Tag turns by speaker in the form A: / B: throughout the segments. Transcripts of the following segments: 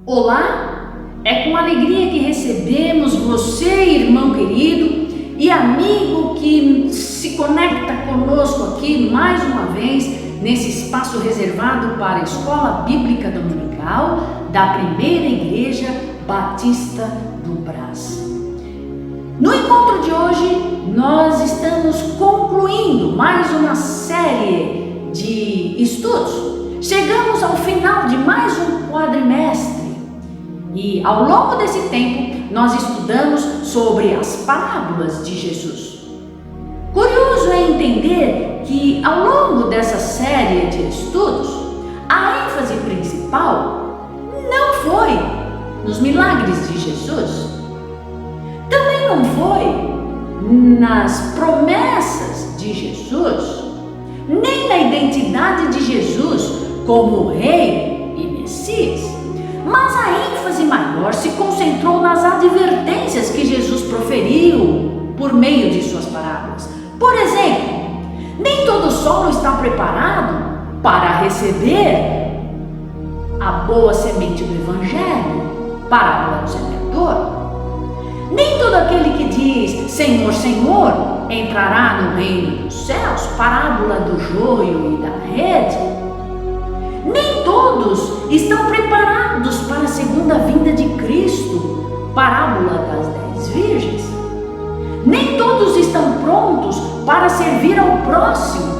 A: Olá, é com alegria que recebemos você, irmão querido e amigo que se conecta conosco aqui mais uma vez nesse espaço reservado para a Escola Bíblica Dominical da Primeira Igreja Batista do Brás. No encontro de hoje, nós estamos concluindo mais uma série de estudos. Chegamos ao final de mais um quadrimestre. E ao longo desse tempo, nós estudamos sobre as parábolas de Jesus. Curioso é entender que ao longo dessa série de estudos, a ênfase principal não foi nos milagres de Jesus, também não foi nas promessas de Jesus, nem na identidade de Jesus como Rei e Messias. Mas a ênfase maior se concentrou nas advertências que Jesus proferiu por meio de suas parábolas. Por exemplo, nem todo solo está preparado para receber a boa semente do Evangelho, parábola do semeador. Nem todo aquele que diz Senhor, Senhor entrará no reino dos céus, parábola do joio e da rede. Nem todos estão preparados para a segunda vinda de Cristo, parábola das 10 virgens. Nem todos estão prontos para servir ao próximo,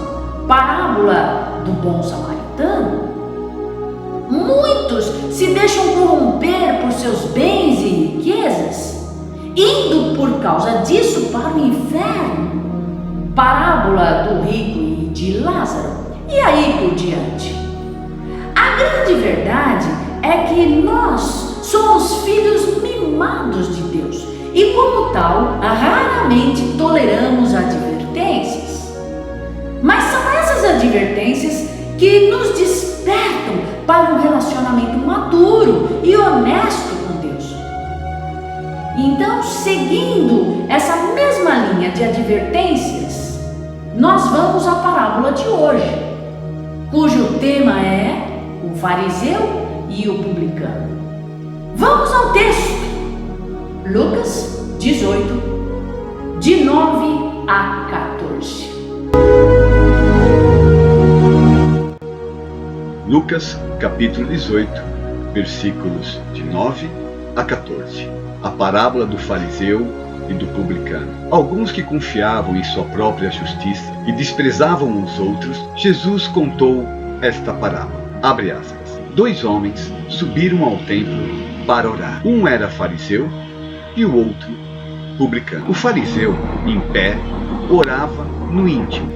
A: parábola do bom samaritano. Muitos se deixam corromper por seus bens e riquezas, indo por causa disso para o inferno, parábola do rico e de Lázaro, e aí por diante. A grande verdade é que nós somos filhos mimados de Deus e, como tal, raramente toleramos advertências. Mas são essas advertências que nos despertam para um relacionamento maduro e honesto com Deus. Então, seguindo essa mesma linha de advertências, nós vamos à parábola de hoje, cujo tema é o fariseu e o publicano. Vamos ao texto. Lucas 18, de 9 a 14.
B: Lucas capítulo 18, versículos de 9 a 14. A parábola do fariseu e do publicano. Alguns que confiavam em sua própria justiça e desprezavam os outros, Jesus contou esta parábola. Abre aspas. 2 homens subiram ao templo para orar. Um era fariseu e o outro publicano. O fariseu, em pé, orava no íntimo.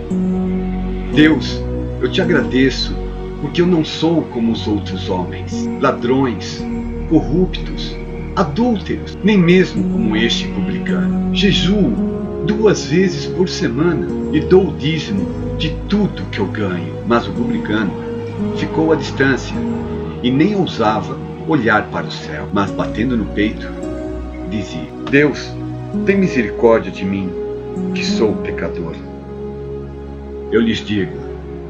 B: Deus, eu te agradeço porque eu não sou como os outros homens, ladrões, corruptos, adúlteros, nem mesmo como este publicano. Jejuo 2 vezes por semana e dou o dízimo de tudo que eu ganho. Mas o publicano ficou à distância e nem ousava olhar para o céu, mas batendo no peito, dizia: Deus, tem misericórdia de mim, que sou pecador. Eu lhes digo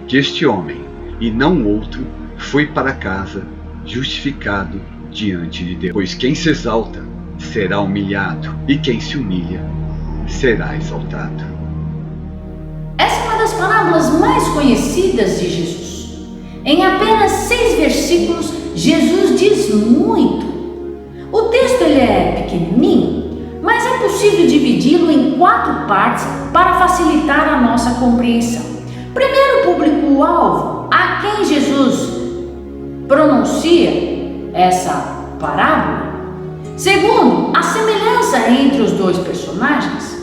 B: que este homem, e não outro, foi para casa justificado diante de Deus. Pois quem se exalta será humilhado, e quem se humilha será exaltado.
A: Essa é uma das parábolas mais conhecidas de Jesus. Em apenas 6 versículos, Jesus diz muito. O texto ele é pequenininho, mas é possível dividi-lo em 4 partes para facilitar a nossa compreensão. Primeiro, o público-alvo, a quem Jesus pronuncia essa parábola. Segundo, a semelhança entre os 2 personagens.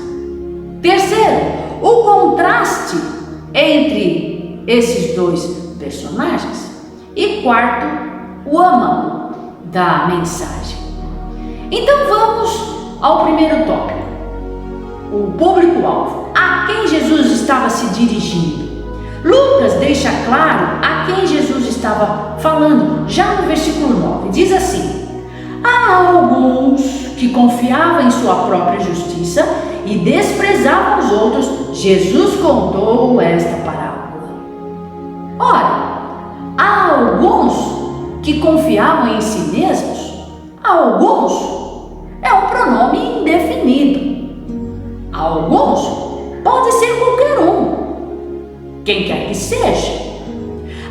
A: Terceiro, o contraste entre esses 2 personagens. E quarto, o âmago da mensagem. Então vamos ao primeiro tópico, o público-alvo, a quem Jesus estava se dirigindo. Lucas deixa claro a quem Jesus estava falando já no versículo 9. Diz assim: há alguns que confiavam em sua própria justiça e desprezavam os outros. Jesus contou esta parábola. Ora, há alguns que confiavam em si mesmos A alguns é um pronome indefinido. A alguns pode ser qualquer um, quem quer que seja.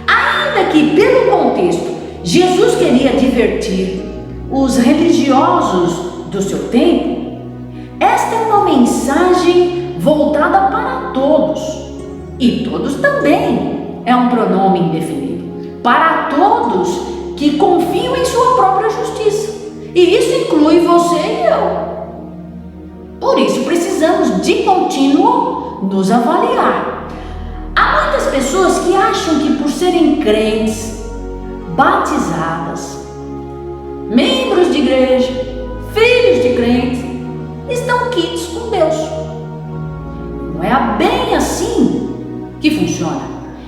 A: Ainda que, pelo contexto, Jesus queria divertir os religiosos do seu tempo, esta é uma mensagem voltada para todos. E todos também é um pronome indefinido. Para todos que confiam em sua própria justiça. E isso inclui você e eu. Por isso precisamos de contínuo nos avaliar. Há muitas pessoas que acham que por serem crentes, batizadas, membros de igreja, filhos de crentes, estão quites com Deus. Não é bem assim que funciona.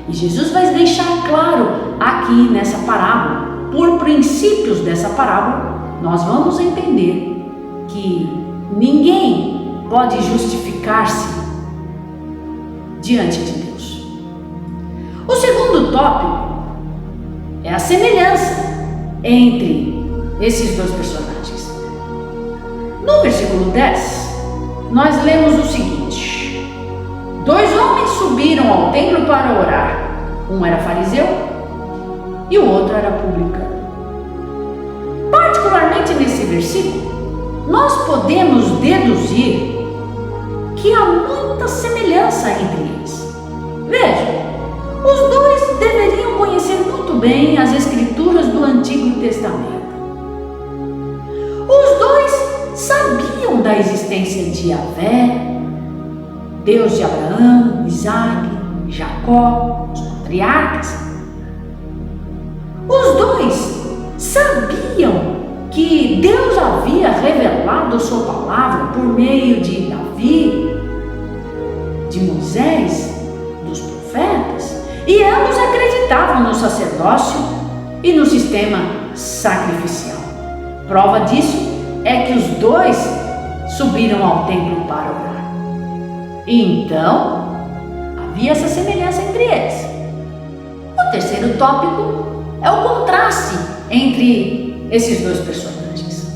A: E Jesus vai deixar claro aqui nessa parábola, por princípios dessa parábola, nós vamos entender que ninguém pode justificar-se diante de Deus. O segundo tópico é a semelhança entre esses dois personagens. No versículo 10, nós lemos o seguinte: 2 homens subiram ao templo para orar. Um era fariseu e o outro era publicano. Particularmente nesse versículo, nós podemos deduzir que há muita semelhança entre eles. Veja, os dois deveriam conhecer muito bem as escrituras do Antigo Testamento. Os dois sabiam da existência de Yahvé, Deus de Abraão, Isaac, Jacó, os patriarcas. Os dois sabiam que Deus havia revelado sua palavra por meio de Davi, de Moisés, dos profetas, e ambos acreditavam no sacerdócio e no sistema sacrificial. Prova disso é que os dois subiram ao templo para orar. Então, havia essa semelhança entre eles. O terceiro tópico é o contraste entre esses dois personagens.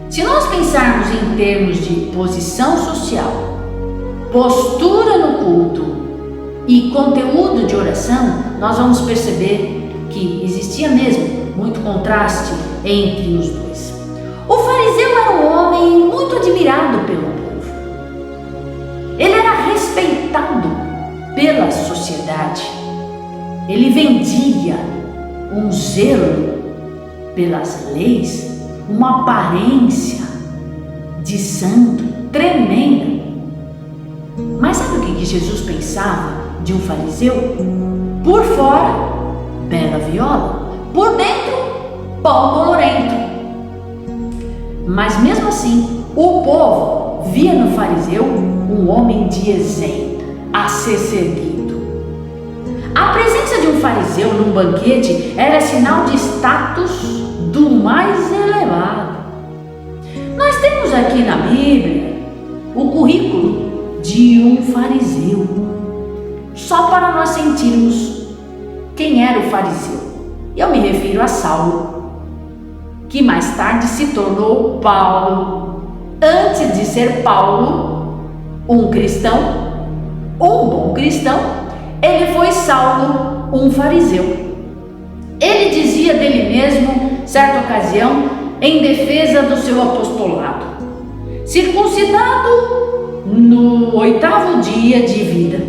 A: Se nós pensarmos em termos de posição social, postura no culto e conteúdo de oração, nós vamos perceber que existia mesmo muito contraste entre os dois. O fariseu era um homem muito admirado pelo povo. Ele era respeitado pela sociedade. Ele vendia um zelo pelas leis, uma aparência de santo tremenda. Mas sabe o que Jesus pensava de um fariseu? Por fora, bela viola, por dentro, pão bolorento. Mas mesmo assim, o povo via no fariseu um homem de exemplo, a ser seguido. A presença de um fariseu num banquete era sinal de status do mais elevado. Nós temos aqui na Bíblia o currículo de um fariseu, só para nós sentirmos quem era o fariseu. E eu me refiro a Saulo, que mais tarde se tornou Paulo. Antes de ser Paulo, um cristão, um bom cristão, ele foi Saulo, um fariseu. Ele dizia dele mesmo, certa ocasião, em defesa do seu apostolado: circuncidado no 8º dia de vida,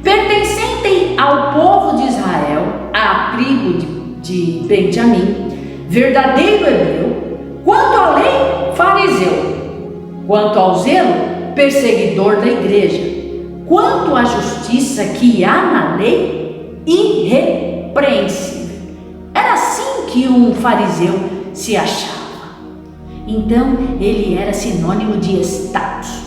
A: pertencente ao povo de Israel, à tribo de Benjamim, verdadeiro hebreu, quanto à lei, fariseu, quanto ao zelo, perseguidor da igreja, quanto à justiça que há na lei, irrepreensível. Era assim que um fariseu se achava. Então ele era sinônimo de status.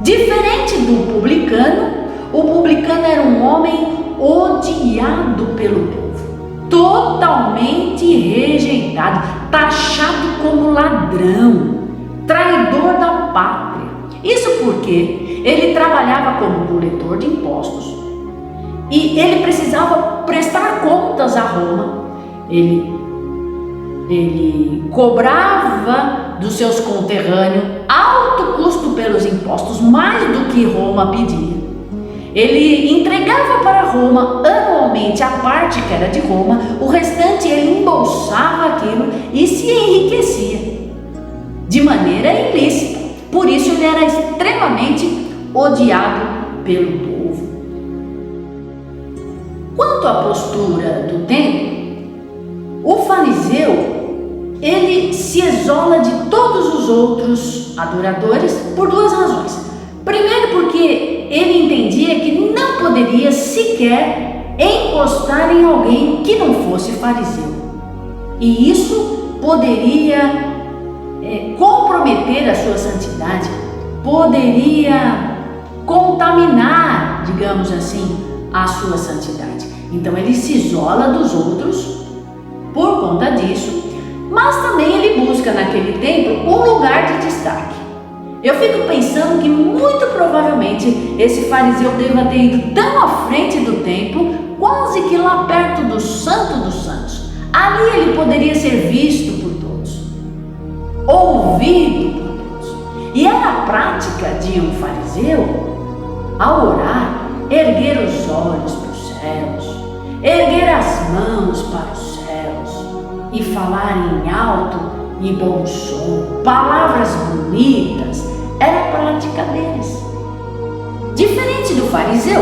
A: Diferente do publicano, o publicano era um homem odiado pelo povo, totalmente rejeitado, taxado como ladrão, traidor da pátria. Isso porque ele trabalhava como coletor de impostos e ele precisava prestar contas a Roma. Ele ele cobrava dos seus conterrâneos alto custo pelos impostos, mais do que Roma pedia. Ele entregava para Roma anualmente a parte que era de Roma, o restante ele embolsava aquilo e se enriquecia de maneira ilícita. Por isso ele era extremamente odiado pelo povo. Quanto à postura do templo, o fariseu ele se isola de todos os outros adoradores por duas razões. Primeiro, porque ele entendia que não poderia sequer encostar em alguém que não fosse fariseu. E isso poderia comprometer a sua santidade, poderia contaminar, digamos assim, a sua santidade. Então ele se isola dos outros por conta disso, mas também ele busca naquele templo um lugar de destaque. Eu fico pensando que muito provavelmente esse fariseu deva ter ido tão à frente do templo, quase que lá perto do Santo dos Santos. Ali ele poderia ser visto por todos, ouvido por todos. E era a prática de um fariseu, ao orar, erguer os olhos para os céus, erguer as mãos para os céus e falar em alto e bom som, palavras bonitas. Era a prática deles. Diferente do fariseu,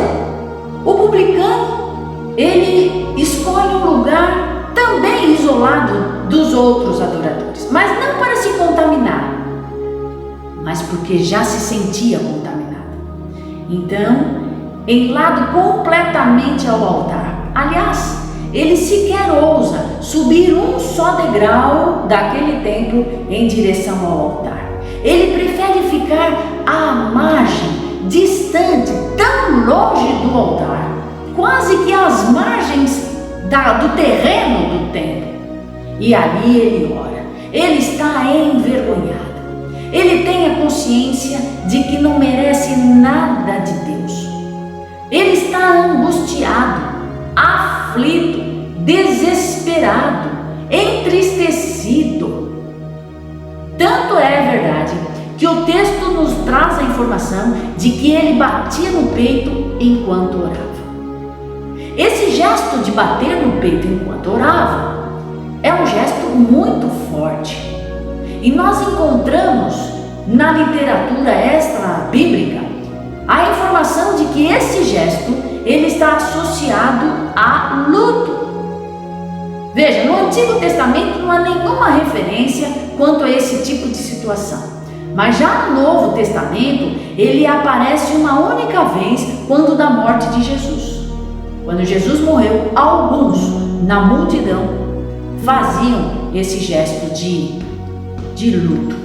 A: o publicano, ele escolhe um lugar também isolado dos outros adoradores, mas não para se contaminar, mas porque já se sentia contaminado. Então, em lado completamente ao altar. Aliás, ele sequer ousa subir um só degrau daquele templo em direção ao altar. Ele prefere ficar à margem, distante, tão longe do altar, quase que às margens do terreno do templo. E ali ele ora. Ele está envergonhado. Ele tem a consciência de que não merece nada de Deus. Ele está angustiado, aflito, desesperado, entristecido. Tanto é verdade que o texto nos traz a informação de que ele batia no peito enquanto orava. Esse gesto de bater no peito enquanto orava é um gesto muito forte. E nós encontramos na literatura extra-bíblica a informação de que esse gesto ele está associado a luto. Veja, no Antigo Testamento não há nenhuma referência quanto a esse tipo de situação. Mas já no Novo Testamento, ele aparece uma única vez quando da morte de Jesus. Quando Jesus morreu, alguns na multidão faziam esse gesto de luto.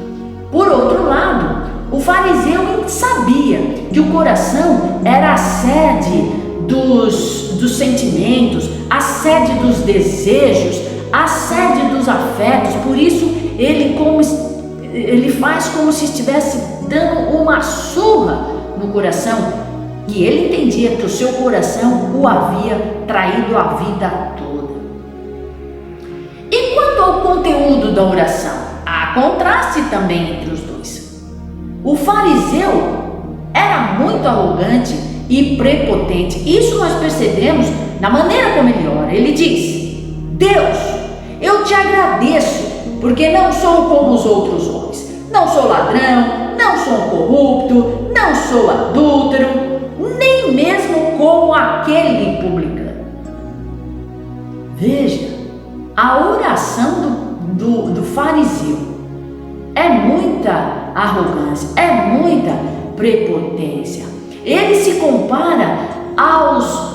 A: Por outro lado, o fariseu sabia que o coração era a sede dos sentimentos, a sede dos desejos, a sede dos afetos. Por isso ele faz como se estivesse dando uma surra no coração, e ele entendia que o seu coração o havia traído a vida toda. E quanto ao conteúdo da oração, há contraste também entre os dois. O fariseu era muito arrogante e prepotente. Isso nós percebemos na maneira como ele ora. Ele diz: Deus, eu te agradeço, porque não sou como os outros homens. Não sou ladrão, não sou corrupto, não sou adúltero, nem mesmo como aquele publicano. Veja, a oração do fariseu é muita arrogância, é muita prepotência. Ele se compara aos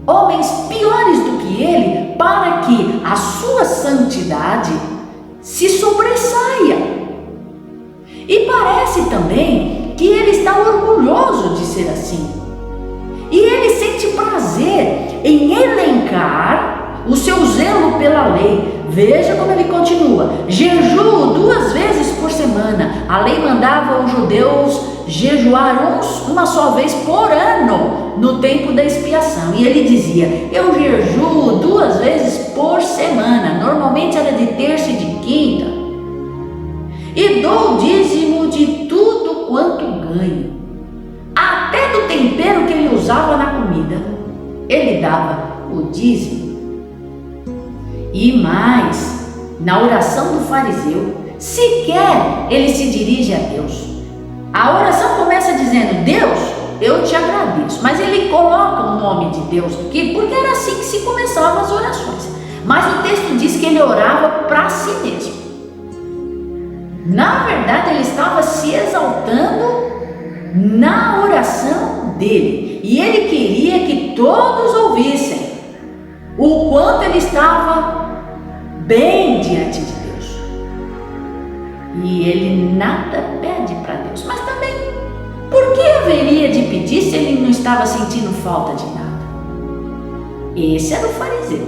A: homens piores do que ele para que a sua santidade se sobressaia. E parece também que ele está orgulhoso de ser assim. E ele sente prazer em elencar o seu zelo pela lei. Veja como ele continua: jejuo 2 vezes por semana. A lei mandava os judeus jejuar uma só vez por ano no tempo da expiação. E ele dizia: eu jejuo 2 vezes por semana, normalmente era de terça e de quinta, e dou o dízimo de tudo quanto ganho, até do tempero que ele usava na comida, ele dava o dízimo. E mais, na oração do fariseu, sequer ele se dirige a Deus. A oração começa dizendo: Deus, eu te agradeço, mas ele coloca o nome de Deus aqui, porque era assim que se começavam as orações. Mas o texto diz que ele orava para si mesmo. Na verdade, ele estava se exaltando na oração dele, e ele queria que todos ouvissem o quanto ele estava bem diante de Deus. E ele nada pede para Deus, mas também, por que haveria de pedir se ele não estava sentindo falta de nada? Esse era o fariseu.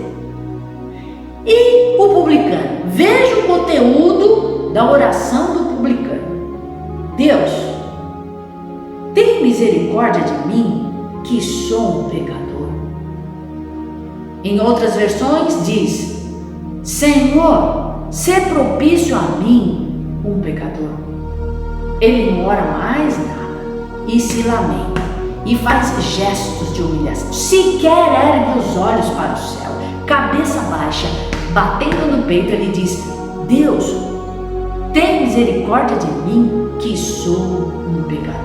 A: E o publicano? Veja o conteúdo da oração do publicano: Deus, tem misericórdia de mim, que sou um pecador. Em outras versões diz: Senhor, sê propício a mim, um pecador. Ele não ora mais nada e se lamenta e faz gestos de humilhação. Sequer ergue os olhos para o céu, cabeça baixa, batendo no peito, ele diz: Deus, tem misericórdia de mim, que sou um pecador.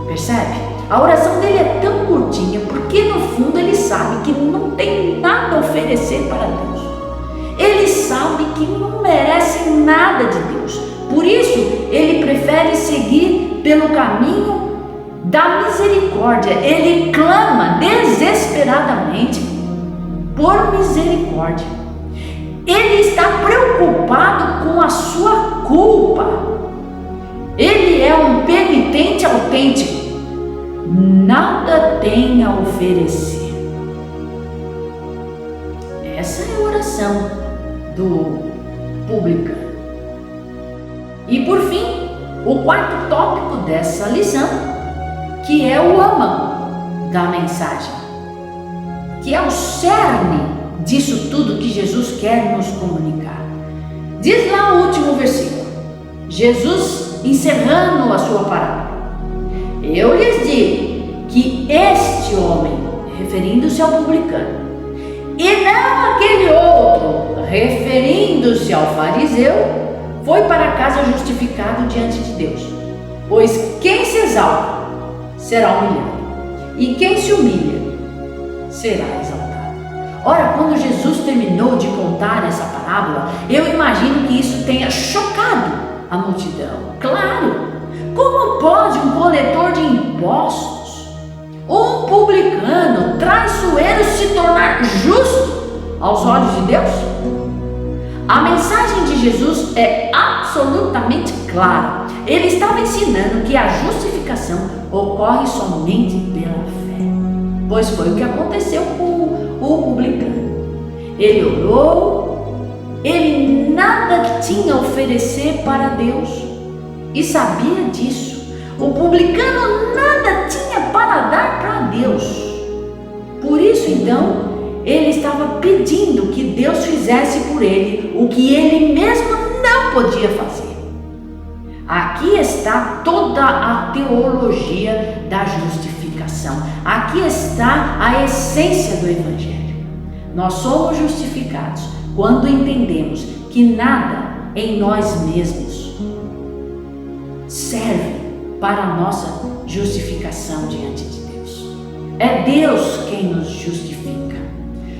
A: Percebe? A oração dele é tão curtinha porque no fundo ele sabe que não tem nada a oferecer para Deus. Ele sabe que não merece nada de Deus. Por isso, ele prefere seguir pelo caminho da misericórdia. Ele clama desesperadamente por misericórdia. Ele está preocupado com a sua culpa. Ele é um penitente autêntico. Nada tem a oferecer. Essa é a oração do publicano. E por fim, o quarto tópico dessa lição, que é o amão da mensagem, que é o cerne disso tudo que Jesus quer nos comunicar. Diz lá o último versículo, Jesus encerrando a sua parábola: eu lhes digo que este homem, referindo-se ao publicano, e não aquele outro, referindo-se ao fariseu, foi para casa justificado diante de Deus. Pois quem se exalta será humilhado, e quem se humilha será exaltado. Ora, quando Jesus terminou de contar essa parábola, eu imagino que isso tenha chocado a multidão. Claro, como pode um coletor de impostos, um publicano, traiçoeiro, se tornar justo aos olhos de Deus? A mensagem de Jesus é absolutamente clara. Ele estava ensinando que a justificação ocorre somente pela fé, pois foi o que aconteceu com o publicano. Ele orou, ele nada tinha a oferecer para Deus e sabia disso. O publicano nada tinha para dar para Deus. Por isso, então, ele estava pedindo que Deus fizesse por ele o que ele mesmo não podia fazer. Aqui está toda a teologia da justificação. Aqui está a essência do Evangelho. Nós somos justificados quando entendemos que nada em nós mesmos serve para a nossa justificação diante de Deus. É Deus quem nos justifica.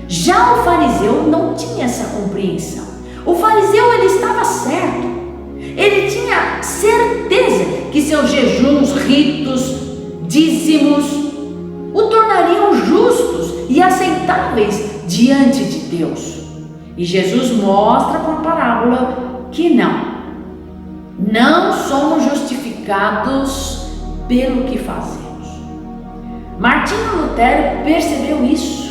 A: Já o fariseu não tinha essa compreensão. O fariseu, ele estava certo. Ele tinha certeza que seus jejuns, ritos, dízimos o tornariam justos e aceitáveis diante de Deus. E Jesus mostra por parábola que não somos justificados pelo que fazemos. Martinho Lutero percebeu isso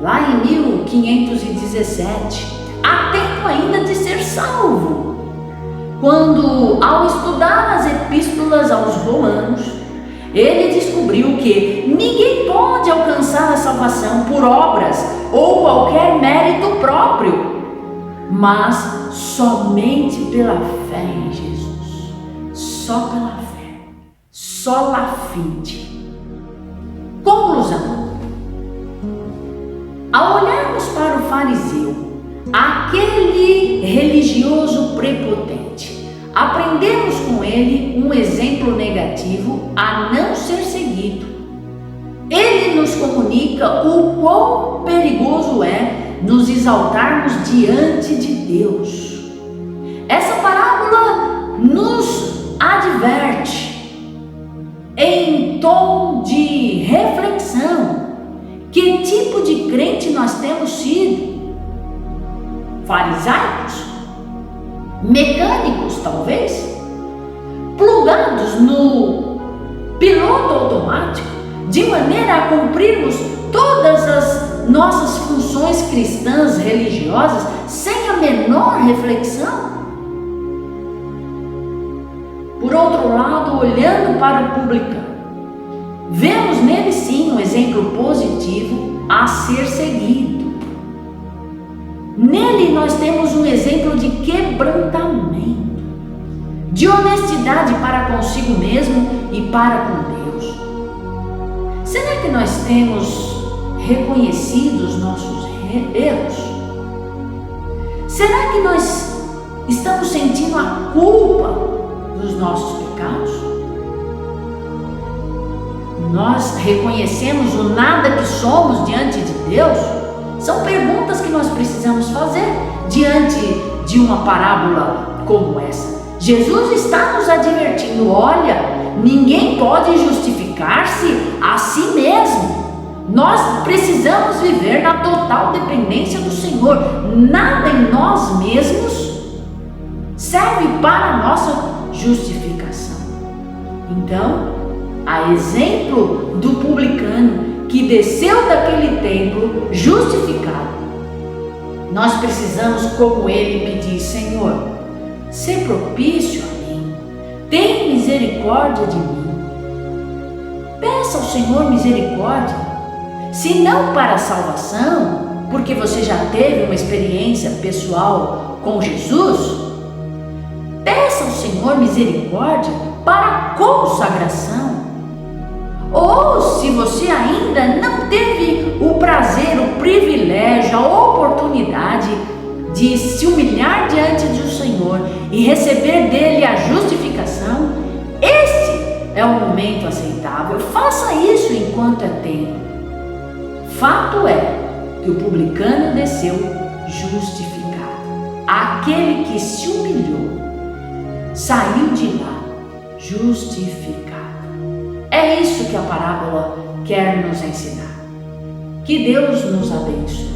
A: lá em 1517, há tempo ainda de ser salvo. quando, ao estudar as epístolas aos Romanos, ele descobriu que ninguém pode alcançar a salvação por obras ou qualquer mérito próprio, mas somente pela fé em Jesus. Só pela fé. Sola fide. Conclusão. Ao olharmos para o fariseu, aquele religioso prepotente, aprendemos com ele um exemplo negativo a não ser seguido. Ele nos comunica o quão perigoso é nos exaltarmos diante de Deus. Essa parábola nos adverte, em tom de reflexão, que tipo de crente nós temos sido? Farisaicos? Mecânicos, talvez? Plugados no piloto automático, de maneira a cumprirmos todas as nossas funções cristãs religiosas sem a menor reflexão? Por outro lado, olhando para o publicano, vemos nele sim um exemplo positivo a ser seguido. Nele nós temos um exemplo de quebrantamento, de honestidade para consigo mesmo e para com Deus. Será que nós temos reconhecido os nossos erros? Será que nós estamos sentindo a culpa dos nossos pecados? Nós reconhecemos o nada que somos diante de Deus? São perguntas que nós precisamos fazer diante de uma parábola como essa. Jesus está nos advertindo: olha, ninguém pode justificar-se a si mesmo. Nós precisamos viver na total dependência do Senhor. Nada em nós mesmos serve para a nossa justificação. Então, a exemplo do publicano que desceu daquele templo justificado, nós precisamos, como ele, pedir: Senhor, sê propício a mim, tem misericórdia de mim. Peça ao Senhor misericórdia, se não para a salvação, porque você já teve uma experiência pessoal com Jesus. Peça ao Senhor misericórdia para a consagração. Ou se você ainda não teve o prazer, o privilégio, a oportunidade de se humilhar diante do Senhor e receber dele a justificação, esse é o momento aceitável. Faça isso enquanto é tempo. Fato é que o publicano desceu justificado. Aquele que se humilhou saiu de lá justificado. É isso que a parábola quer nos ensinar. Que Deus nos abençoe.